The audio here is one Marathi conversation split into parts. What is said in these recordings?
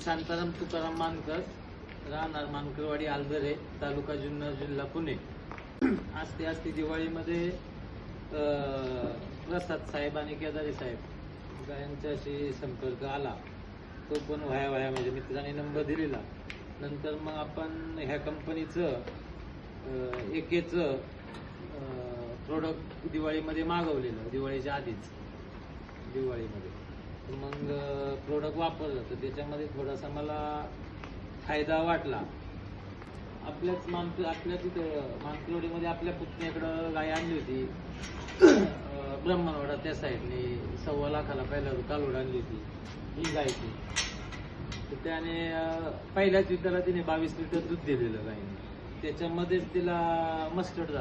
शांताराम तुकाराम मानकर, राहणार मानकरवाडी, आलदरे, तालुका जुन्नर, जिल्हा पुणे. असते दिवाळीमध्ये प्रसाद साहेब आणि केदारी साहेब यांच्याशी संपर्क आला. तो पण व्हाया म्हणजे मित्राने नंबर दिलेला. नंतर मग आपण ह्या कंपनीचं एकेचं प्रोडक्ट दिवाळीमध्ये मागवलेलं, दिवाळीच्या आधीच दिवाळीमध्ये. मग प्रोडक्ट वापरलं तर त्याच्यामध्ये थोडासा मला फायदा वाटला. आपल्या तिथं मानकरवाडीमध्ये आपल्या पुतण्याकडं गाय आणली होती, ब्रह्मणवाडा त्या साईडने 1.25 लाखाला पहिला कालवड आणली होती ही गायची. तर त्याने पहिल्याच विताला तिने 22 लिटर दूध दिलेलं गायने. त्याच्यामध्येच तिला मस्टर्ड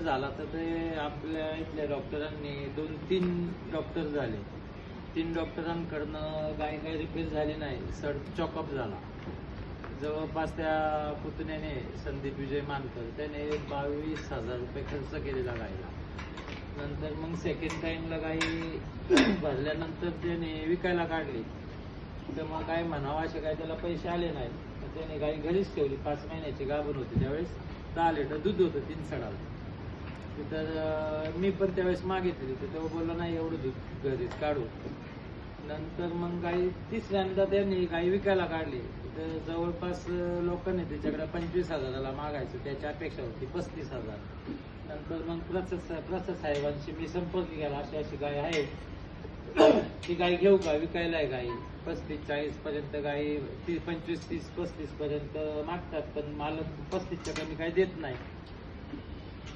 झाला. तर ते आपल्या इथल्या डॉक्टरांनी 2-3 डॉक्टर झाले. 3 डॉक्टरांकडनं गाय काही रिपेअर झाली नाही, चॉकअप झाला. जवळपास त्या पुतण्याने, संदीप विजय मानकर, त्याने 22,000 रुपये खर्च केलेला गायला. नंतर मग सेकंड टाइमला गाई भरल्यानंतर त्याने विकायला काढली. तर मग काय म्हणावं असे काय त्याला पैसे आले नाही. त्याने गाई घरीच ठेवली. 5 महिन्याची गाभण होती त्यावेळेस. 10 लिटर दूध होतं 3 सडाला. तर मी पण त्यावेळेस मागितली, तर तेव्हा बोललो नाही एवढं दूध घरीच काढू. नंतर मग गाई तिसऱ्यांदा त्यांनी गाई विकायला काढली. तर जवळपास लोकांनी त्याच्याकडे 25,000ला मागायचं, त्याची अपेक्षा होती 35,000. नंतर मग प्रसाद साहेबांशी मी संपर्क केला, अशी गाय आहे, ती गाय घेऊ का, विकायला आहे गाई. 35-40 पर्यंत गाई, 25-30-35 पर्यंत मागतात, पण मालक 35च्या कमी काही देत नाही.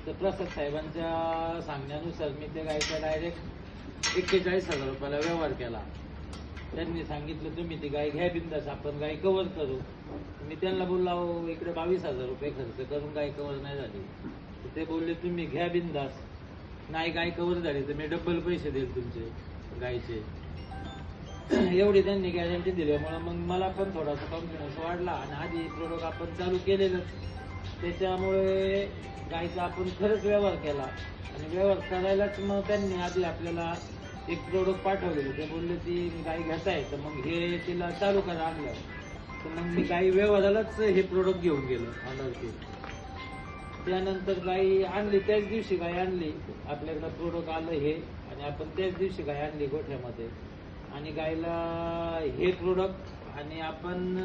तर प्रसाद साहेबांच्या सांगण्यानुसार मी त्या गायचा डायरेक्ट 41,000 रुपयाला व्यवहार केला. त्यांनी सांगितलं तुम्ही ती गाय घ्या बिंदास, आपण गाय कव्हर करू. मी त्यांना बोललो इकडे 22,000 रुपये खर्च करून गाय कव्हर नाही झाली. ते बोलले तुम्ही घ्या बिंदास, नाही गाय कव्हर झाली तर मी डबल पैसे देईल तुमचे गायचे. एवढी त्यांनी गॅरंटी दिल्यामुळे मग मला पण थोडासा कॉन्फिडन्स वाढला. आणि आधी प्रोडक्ट आपण चालू केलेलं, त्याच्यामुळे गायचा आपण खरंच व्यवहार केला. आणि व्यवहार करायलाच मग त्यांनी आधी आपल्याला एक प्रोडक्ट पाठवलेलं. ते बोलले ती गाय घेताय तर मग हे तिला चालू करा आणलं. तर मग मी गाई व्यवहारालाच हे प्रोडक्ट घेऊन गेलो ऑर्डरचे. त्यानंतर गाई आणली, त्याच दिवशी गाय आणली, आपल्याकडं प्रोडक्ट आलं हे, आणि आपण त्याच दिवशी गाय आणली गोठ्यामध्ये. आणि गायला हे प्रोडक्ट, आणि आपण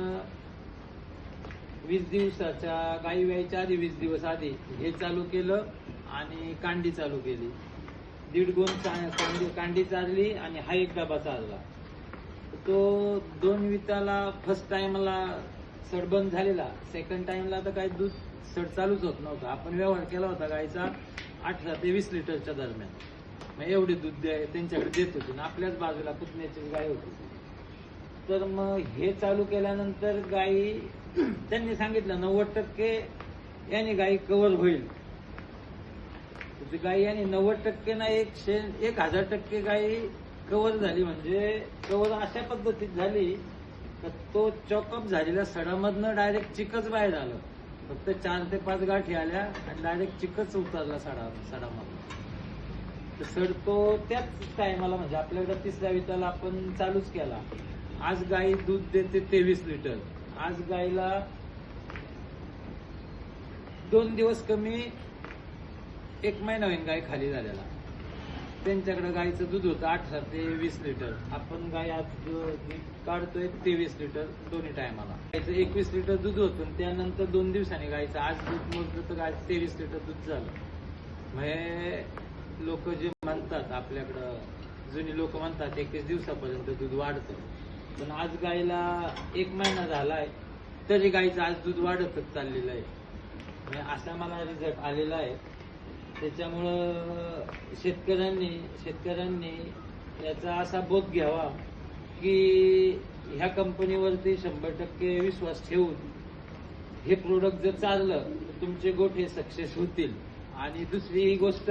20 दिवसाच्या गाई व्यायच्या आधी 20 दिवस आधी हे चालू केलं. आणि कांडी चालू केली. 1.5 गुण कांडी चालली आणि हा एक डबा चालला. तो 2 विताला फर्स्ट टाइमला सड बंद झालेला. सेकंड टाइमला तर काही दूध सड चालूच होत नव्हतं. आपण व्यवहार केला होता गायचा 18 ते 20 लिटरच्या दरम्यान. मग एवढे दूध त्यांच्याकडे देत होते ना, आपल्याच बाजूला पुतण्याची गाय होती. तर मग हे चालू केल्यानंतर गाई त्यांनी सांगितलं 90% याने गाई कव्हर होईल. गाई आणि 90% ना 1000% गाई कव्हर झाली. म्हणजे कव्हर अशा पद्धतीत झाली तर तो चॉकअप झालेल्या सडामधनं डायरेक्ट चिकच बाहेर आलं. फक्त 4 ते 5 गाठी आल्या आणि डायरेक्ट चिकच उतरला सडामधनं. तर सड तो त्याच टायमाला, म्हणजे आपल्याकडे 3ऱ्या विताला आपण चालूच केला. आज गाई दूध देते 23 लिटर. आज गाईला 2 दिवस कमी 1 महिना होईन गाय खाली झालेला. त्यांच्याकडे गायचं दूध होतं 18 ते 20 लिटर. आपण गाय आज काढतोय 23 लिटर दोन्ही टायमाला. गायचं 21 लिटर दूध होतं. त्यानंतर 2 दिवसांनी गायचं आज दूध मोजलं तर गाय 23 लिटर दूध झालं. म्हणजे लोक जे म्हणतात, आपल्याकडं जुनी लोक म्हणतात 21 दिवसापर्यंत दूध वाढतं. पण आज गायला 1 महिना झालाय तरी गायचं आज दूध वाढतच चाललेलं आहे. म्हणजे असा मला रिझल्ट आलेला आहे. त्याच्यामुळं शेतकऱ्यांनी याचा असा बोध घ्यावा की ह्या कंपनीवरती 100% विश्वास ठेवून हे प्रोडक्ट जर चाललं तर तुमचे गोठे सक्सेस होतील. आणि दुसरी ही गोष्ट,